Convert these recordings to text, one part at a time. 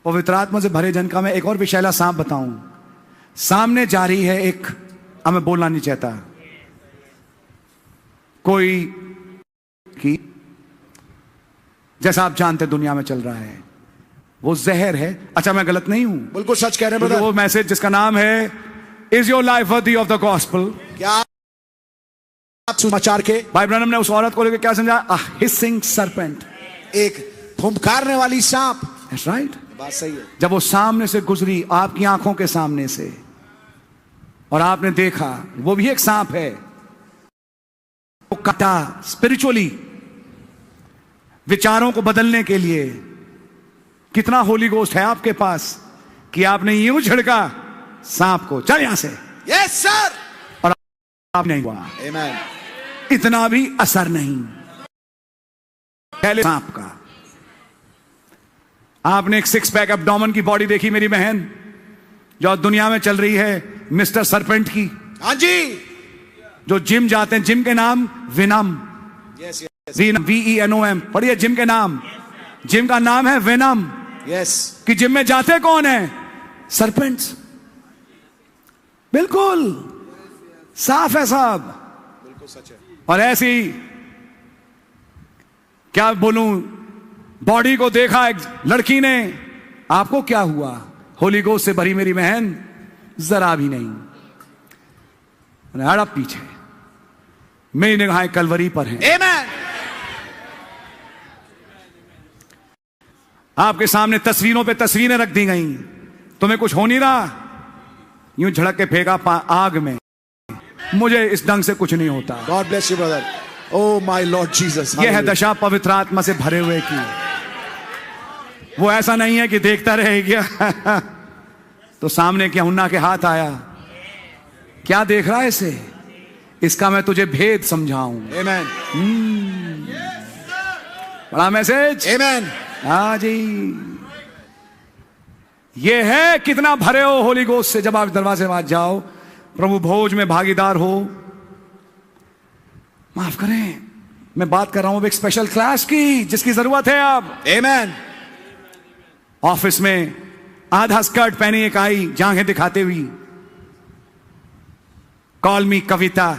पवित्र आत्मा से भरे जन का मैं एक और विषैला सांप बताऊं। सामने जा रही है एक, अब मैं बोलना नहीं चाहता, कोई की जैसा आप जानते दुनिया में चल रहा है, वो जहर है। अच्छा, मैं गलत नहीं हूं, बिल्कुल सच कह रहे हैं ब्रदर। वो मैसेज जिसका नाम है is your life worthy of the gospel. क्या आप समाचार के भाई ब्रैनम ने उस औरत को लेकर क्या समझा? अ हिसिंग सरपेंट, एक फुंकारने वाली सांप। दैट्स राइट, बात सही है। जब वो सामने से गुजरी, आपकी आंखों के सामने से, और आपने देखा वो भी एक सांप है, वो काटा स्पिरिचुअली विचारों को बदलने के लिए। कितना होली गोस्ट है आपके पास कि आपने यूं झड़का सांप को, चल यहां से, यस सर, और आप नहीं हुआ। आमेन। इतना भी असर नहीं पहले सांप का। आपने एक सिक्स पैक एब्डोमेन की बॉडी देखी मेरी बहन, जो दुनिया में चल रही है मिस्टर सरपेंट की। हाँ जी, जो जिम जाते हैं, जिम के नाम विनम, यस यस VENOM, पढ़िए जिम के नाम। जिम का नाम है वेनम। यस, कि जिम में जाते कौन है? सरपेंट्स। बिल्कुल साफ है साहब, बिल्कुल सच है। और ऐसी क्या बोलूं, बॉडी को देखा एक लड़की ने, आपको क्या हुआ? होली गोस्ट से भरी मेरी बहन, जरा भी नहीं। हड़प पीछे, मेरी निगाहें कलवरी पर हैं। आमेन। आपके सामने तस्वीरों पे तस्वीरें रख दी गई, तुम्हें कुछ हो नहीं रहा, यूं झड़क के फेंका आग में। मुझे इस ढंग से कुछ नहीं होता। God bless you brother. Oh my Lord Jesus. यह है दशा पवित्र आत्मा से भरे हुए की। वो ऐसा नहीं है कि देखता रहे क्या तो सामने क्या हुन्ना के हाथ आया, क्या देख रहा है इसे, इसका मैं तुझे भेद समझाऊं। आमेन। बड़ा मैसेज। आमेन। हाँ जी, ये है कितना भरे हो होली गोस्ट से। जब आप दरवाजे के बाद जाओ, प्रभु भोज में भागीदार हो। माफ करें, मैं बात कर रहा हूं एक स्पेशल क्लास की, जिसकी जरूरत है अब। आमेन। ऑफिस में आधा स्कर्ट पहनी एक आई, जांघें दिखाते हुई, कॉल मी कविता,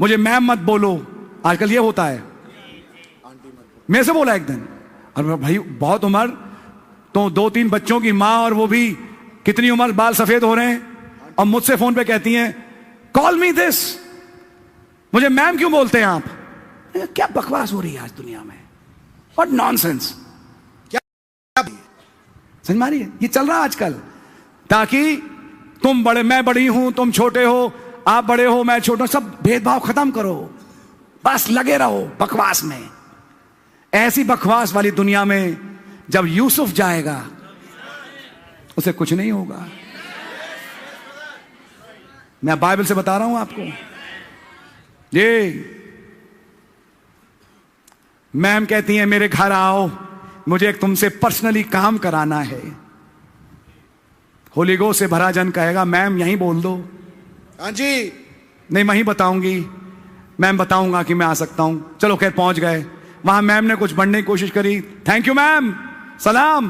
मुझे मैम मत बोलो। आजकल ये होता है, मेरे से बोला एक दिन, और भाई बहुत उम्र, तो 2-3 बच्चों की माँ, और वो भी कितनी उम्र, बाल सफेद हो रहे हैं, और मुझसे फोन पे कहती हैं कॉल मी दिस, मुझे मैम क्यों बोलते हैं आप? क्या बकवास हो रही है आज दुनिया में, और नॉनसेंस। क्या समझ मारिए, ये चल रहा है आजकल, ताकि तुम बड़े, मैं बड़ी हूं, तुम छोटे हो, आप बड़े हो, मैं छोटा, सब भेदभाव खत्म करो, बस लगे रहो बकवास में। ऐसी बकवास वाली दुनिया में जब यूसुफ जाएगा, उसे कुछ नहीं होगा। मैं बाइबल से बता रहा हूं आपको। ये मैम कहती हैं मेरे घर आओ, मुझे एक तुमसे पर्सनली काम कराना है। होली गोस्ट से भरा जन कहेगा मैम यहीं बोल दो। हाँ जी, नहीं वहीं बताऊंगी, मैम बताऊंगा कि मैं आ सकता हूं। चलो खैर पहुंच गए वहां। मैम ने कुछ बढ़ने की कोशिश करी, थैंक यू मैम, सलाम,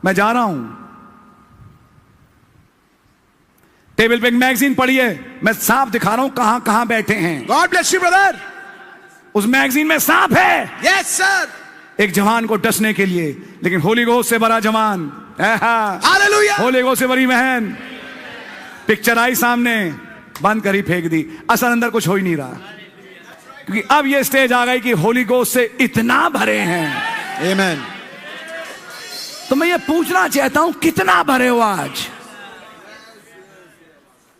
मैं जा रहा हूं। टेबल पे एक मैगजीन पड़ी है, मैं सांप दिखा रहा हूं कहां कहां बैठे हैं। God bless you brother. उस मैगजीन में सांप है, यस सर। एक जवान को डसने के लिए, लेकिन होली गोस्ट से भरा जवान, हालेलुया, होली गोस्ट से भरी बहन। पिक्चर आई सामने, बंद करी, फेंक दी। असल अंदर कुछ हो ही नहीं रहा, क्योंकि अब ये स्टेज आ गई कि होली गोस्ट से इतना भरे हैं। आमेन। तो मैं ये पूछना चाहता हूं कितना भरे हो आज,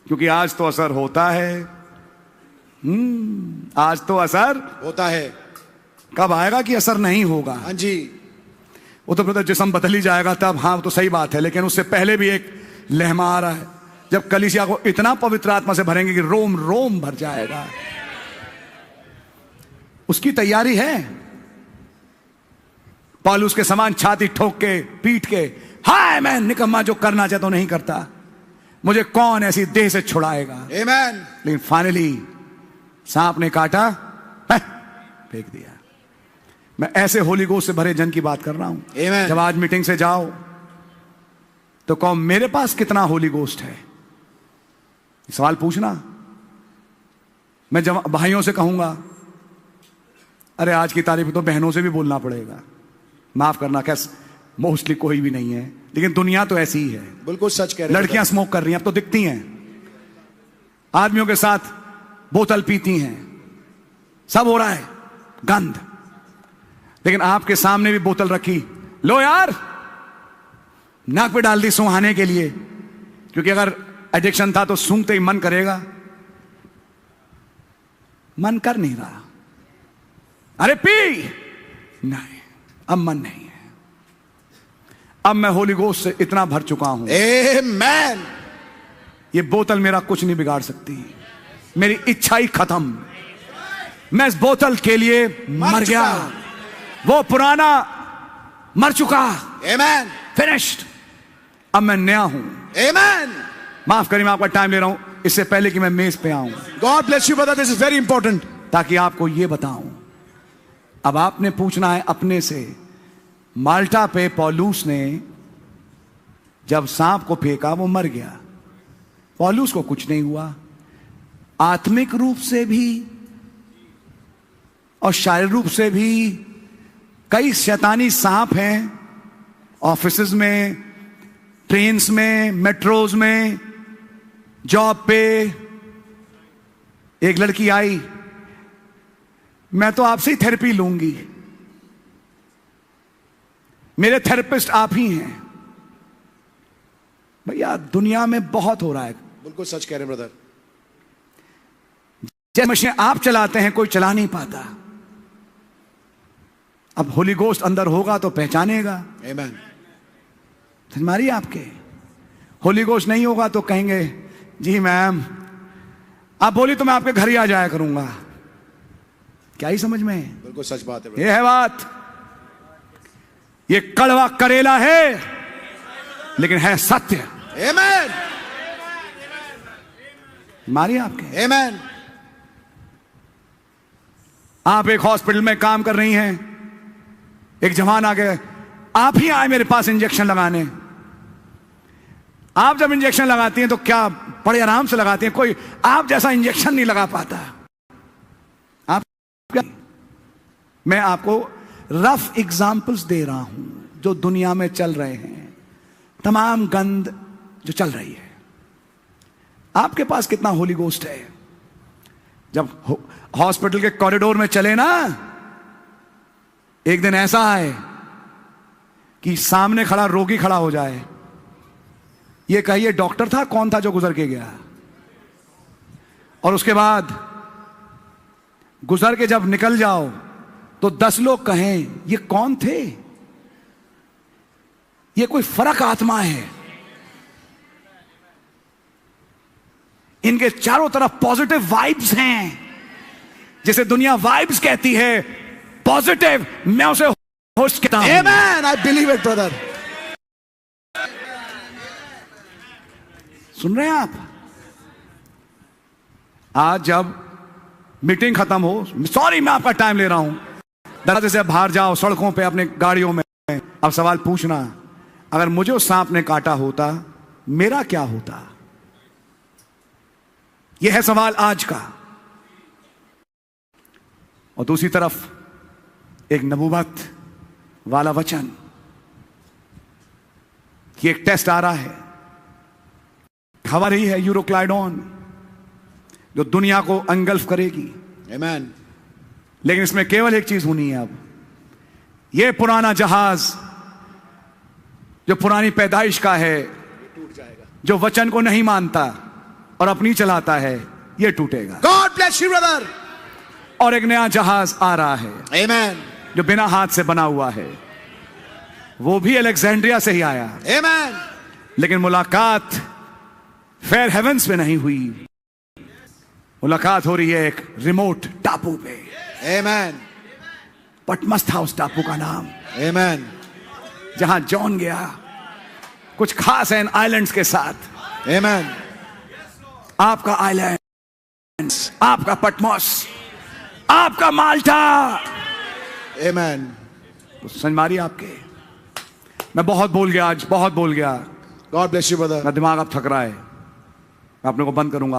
क्योंकि आज तो असर होता है। आज तो असर होता है, कब आएगा कि असर नहीं होगा? हाँ जी, वो तो पता जिस्म बदल ही जाएगा तब, हाँ वो तो सही बात है, लेकिन उससे पहले भी एक लहमा आ रहा है, जब कलीसिया को इतना पवित्र आत्मा से भरेंगे कि रोम रोम भर जाएगा। उसकी तैयारी है। पौलुस के समान छाती ठोक के, पीट के, हाय मैं निकम्मा, जो करना चाहता हूं नहीं करता, मुझे कौन ऐसी देह से छुड़ाएगा। आमेन। लेकिन फाइनली सांप ने काटा, फेंक दिया। मैं ऐसे होली गोस्ट से भरे जन की बात कर रहा हूं। Amen. जब आज मीटिंग से जाओ तो कहो मेरे पास कितना होली गोस्ट है, सवाल पूछना। मैं जब भाइयों से कहूंगा, अरे आज की तारीख में तो बहनों से भी बोलना पड़ेगा, माफ करना, कैसे मोस्टली कोई भी नहीं है, लेकिन दुनिया तो ऐसी ही है। बिल्कुल सच कह रहे हैं। लड़कियां स्मोक कर रही हैं, अब तो दिखती हैं, आदमियों के साथ बोतल पीती हैं, सब हो रहा है, गंद। लेकिन आपके सामने भी बोतल रखी, लो यार, नाक पे डाल दी सुहाने के लिए, क्योंकि अगर एडिक्शन था तो सूंघते ही मन करेगा, मन कर नहीं रहा, अरे पी नहीं, अब मन नहीं है। अब मैं होली गोस्ट से इतना भर चुका हूं, आमेन। ये बोतल मेरा कुछ नहीं बिगाड़ सकती, मेरी इच्छा ही खत्म। मैं इस बोतल के लिए मर गया, वो पुराना मर चुका, आमेन, फिनिश्ड। अब मैं नया हूं। आमेन। माफ करिए, मैं आपका टाइम ले रहा हूं, इससे पहले कि मैं मेज पे आऊं, God bless you brother, this is very important. ताकि आपको यह बताऊं। अब आपने पूछना है अपने से, माल्टा पे पौलुस ने जब सांप को फेंका वो मर गया, पौलुस को कुछ नहीं हुआ। आत्मिक रूप से भी और शारीरिक रूप से भी कई शैतानी सांप हैं, ऑफिसेज में, ट्रेन्स में, मेट्रोज में, जॉब पे। एक लड़की आई, मैं तो आपसे ही थेरेपी लूंगी, मेरे थेरेपिस्ट आप ही हैं। भैया दुनिया में बहुत हो रहा है। बिल्कुल सच कह रहे हैं ब्रदर। जैसे मशीन आप चलाते हैं कोई चला नहीं पाता, अब होली गोस्ट अंदर होगा तो पहचानेगा। आमेन। समझ मारिए, आपके होली गोस्ट नहीं होगा तो कहेंगे जी मैम आप बोली तो मैं आपके घर ही आ जाया करूंगा। क्या ही समझ में? बिल्कुल सच बात है ये है बात। ये कड़वा करेला है लेकिन है सत्य। आमेन। मारिए आपके। आमेन। आप एक हॉस्पिटल में काम कर रही हैं, एक जवान आ गए, आप ही आए मेरे पास इंजेक्शन लगाने। आप जब इंजेक्शन लगाती हैं तो क्या बड़े आराम से लगाती हैं, कोई आप जैसा इंजेक्शन नहीं लगा पाता। आप क्या? मैं आपको रफ एग्जाम्पल्स दे रहा हूं जो दुनिया में चल रहे हैं, तमाम गंद जो चल रही है। आपके पास कितना होली गोस्ट है? जब हॉस्पिटल के कॉरिडोर में चले ना, एक दिन ऐसा आए कि सामने खड़ा रोगी खड़ा हो जाए, ये कहिए डॉक्टर था कौन था जो गुजर के गया, और उसके बाद गुजर के जब निकल जाओ तो 10 लोग कहें ये कौन थे, ये कोई फर्क आत्मा है, इनके चारों तरफ पॉजिटिव वाइब्स हैं, जिसे दुनिया वाइब्स कहती है, पॉजिटिव, मैं उसे होस्ट कहता हूं। Amen. I believe it brother. सुन रहे हैं आप? आज जब मीटिंग खत्म हो, सॉरी मैं आपका टाइम ले रहा हूं, दरवाजे से बाहर जाओ, सड़कों पे अपने गाड़ियों में, अब सवाल पूछना, अगर मुझे उस सांप ने काटा होता मेरा क्या होता? यह है सवाल आज का। और दूसरी तरफ एक नबूवत वाला वचन कि एक टेस्ट आ रहा है, खबर ही है यूरोक्लाइडोन, जो दुनिया को अंगल्फ करेगी। आमेन। लेकिन इसमें केवल एक चीज होनी है, अब यह पुराना जहाज जो पुरानी पैदाइश का है, टूट जाएगा, जो वचन को नहीं मानता और अपनी चलाता है, यह टूटेगा। God bless you brother. और एक नया जहाज आ रहा है, आमेन, जो बिना हाथ से बना हुआ है, वो भी अलेक्जेंड्रिया से ही आया। आमेन। लेकिन मुलाकात फेयर हेवेंस में नहीं हुई, मुलाकात हो रही है एक रिमोट टापू पे। आमेन। पटमस था उस टापू का नाम, आमेन। जहां जॉन गया। कुछ खास है इन आइलैंड्स के साथ। आमेन। आपका आइलैंड, आपका पटमस, आपका माल्टा, Amen. तो समझ मारी आपके। मैं बहुत बोल गया आज, बहुत बोल गया। God bless you, brother. मैं दिमाग अब थक रहा है, मैं अपने को बंद करूंगा।